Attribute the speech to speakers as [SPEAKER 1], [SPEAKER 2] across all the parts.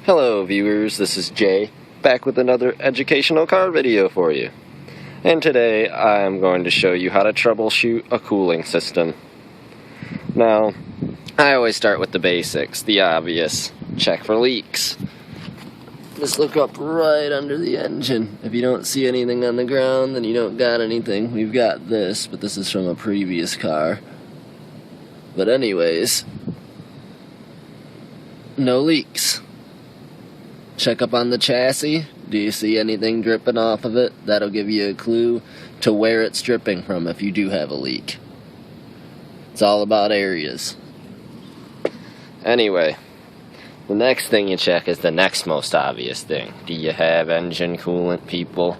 [SPEAKER 1] Hello viewers, this is Jay, back with another educational car video for you. And today I am going to show you how to troubleshoot a cooling system. Now, I always start with the basics, the obvious. Check for leaks. Just look up right under the engine. If you don't see anything on the ground, then you don't got anything. We've got this, but this is from a previous car. But anyways, no leaks. Check up on the chassis. Do you see anything dripping off of it? That'll give you a clue to where it's dripping from if you do have a leak. It's all about areas. Anyway, the next thing you check is the next most obvious thing. Do you have engine coolant, people?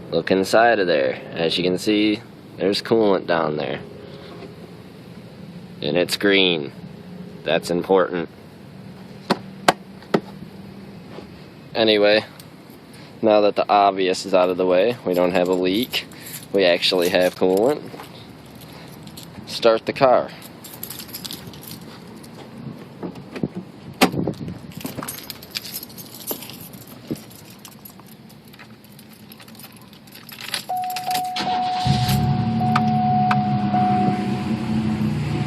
[SPEAKER 1] Look inside of there. As you can see, there's coolant down there. And it's green. That's important. Anyway, now that the obvious is out of the way, we don't have a leak, we actually have coolant. Start the car.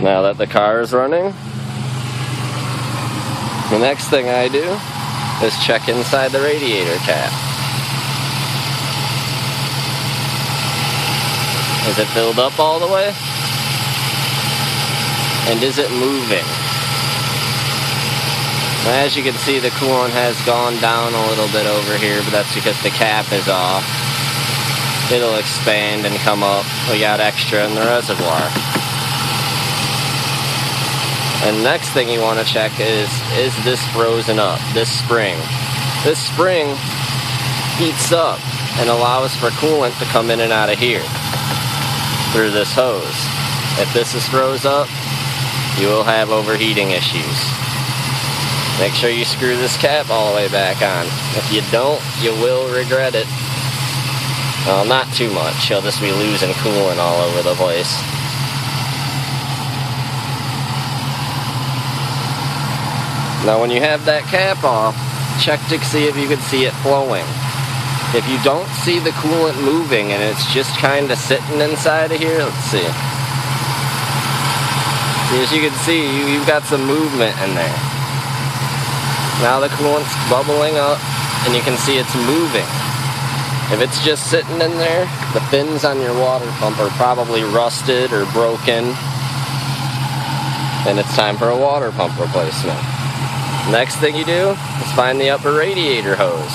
[SPEAKER 1] Now that the car is running, the next thing I do is check inside the radiator cap. Is it filled up all the way? And is it moving? As you can see, the coolant has gone down a little bit over here, but that's because the cap is off. It'll expand and come up. We got extra in the reservoir. And next thing you want to check is this frozen up, this spring. This spring heats up and allows for coolant to come in and out of here through this hose. If this is froze up, you will have overheating issues. Make sure you screw this cap all the way back on. If you don't, you will regret it. Well, not too much. You'll just be losing coolant all over the place. Now when you have that cap off, check to see if you can see it flowing. If you don't see the coolant moving and it's just kind of sitting inside of here, let's see. As you can see, you've got some movement in there. Now the coolant's bubbling up and you can see it's moving. If it's just sitting in there, the fins on your water pump are probably rusted or broken, and it's time for a water pump replacement. Next thing you do is find the upper radiator hose.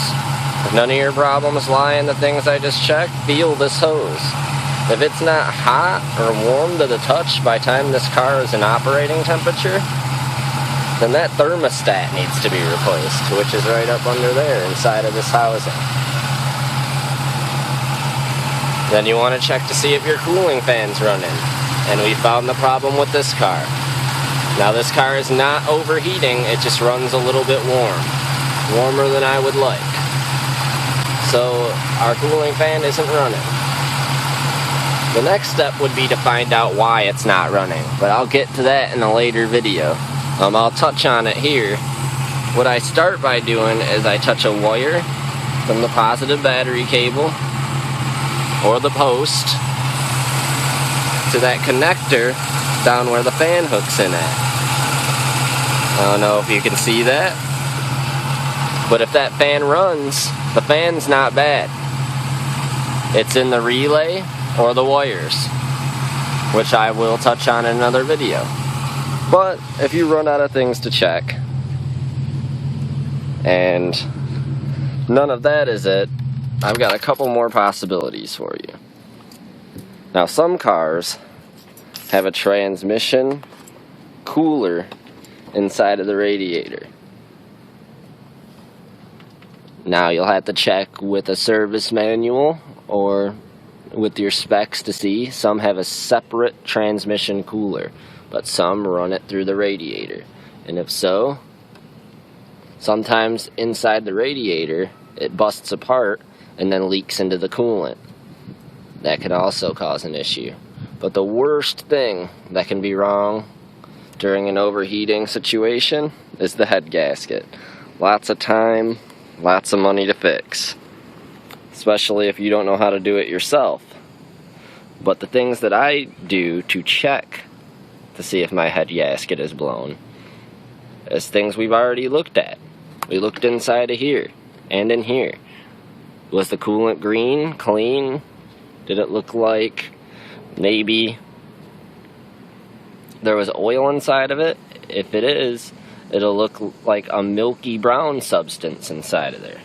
[SPEAKER 1] If none of your problems lie in the things I just checked, feel this hose. If it's not hot or warm to the touch by the time this car is in operating temperature, then that thermostat needs to be replaced, which is right up under there inside of this housing. Then you want to check to see if your cooling fan's running. And we found the problem with this car. Now this car is not overheating, it just runs a little bit warm. Warmer than I would like. So our cooling fan isn't running. The next step would be to find out why it's not running, but I'll get to that in a later video. I'll touch on it here. What I start by doing is I touch a wire from the positive battery cable or the post to that connector down where the fan hooks in at. I don't know if you can see that, but if that fan runs, the fan's not bad. It's in the relay or the wires, which I will touch on in another video. But if you run out of things to check and none of that is it, I've got a couple more possibilities for you. Now some cars have a transmission cooler inside of the radiator. Now you'll have to check with a service manual or with your specs to see. Some have a separate transmission cooler, but some run it through the radiator. And if so, sometimes inside the radiator it busts apart and then leaks into the coolant. That could also cause an issue. But the worst thing that can be wrong during an overheating situation is the head gasket. Lots of time, lots of money to fix, especially if you don't know how to do it yourself. But the things that I do to check to see if my head gasket is blown is things we've already looked at. We looked inside of here and in here. Was the coolant green, clean? Did it look like maybe there was oil inside of it? If it is, it'll look like a milky brown substance inside of there.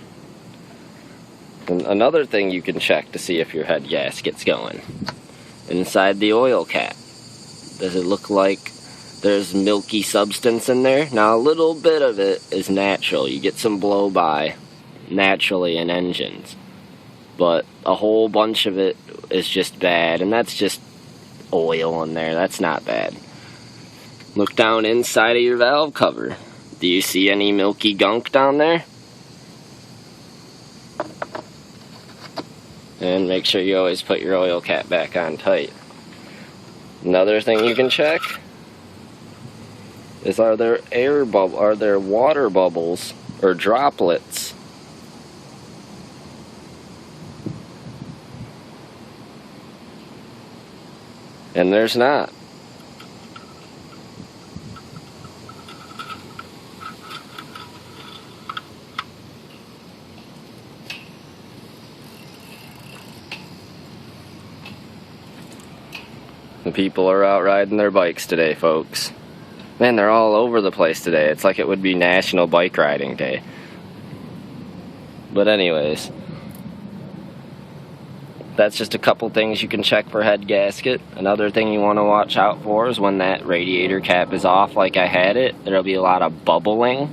[SPEAKER 1] And another thing you can check to see if your head gasket's going: inside the oil cap, does it look like there's milky substance in there? Now, a little bit of it is natural. You get some blow by naturally in engines, but a whole bunch of it is just bad, and that's just oil in there. That's not bad. Look down inside of your valve cover. Do you see any milky gunk down there? And make sure you always put your oil cap back on tight. Another thing you can check is, are there water bubbles or droplets and there's not. The people are out riding their bikes today, folks. Man, they're all over the place today. It's like it would be National Bike Riding Day. But anyways, that's just a couple things you can check for head gasket. Another thing you want to watch out for is when that radiator cap is off like I had it, there'll be a lot of bubbling.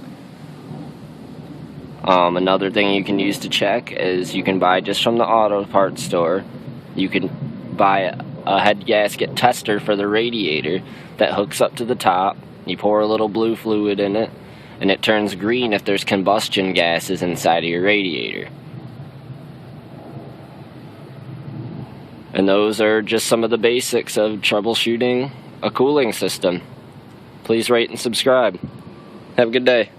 [SPEAKER 1] Another thing you can use to check is you can buy just from the auto parts store. You can buy a head gasket tester for the radiator that hooks up to the top. You pour a little blue fluid in it, and it turns green if there's combustion gases inside of your radiator. And those are just some of the basics of troubleshooting a cooling system. Please rate and subscribe. Have a good day.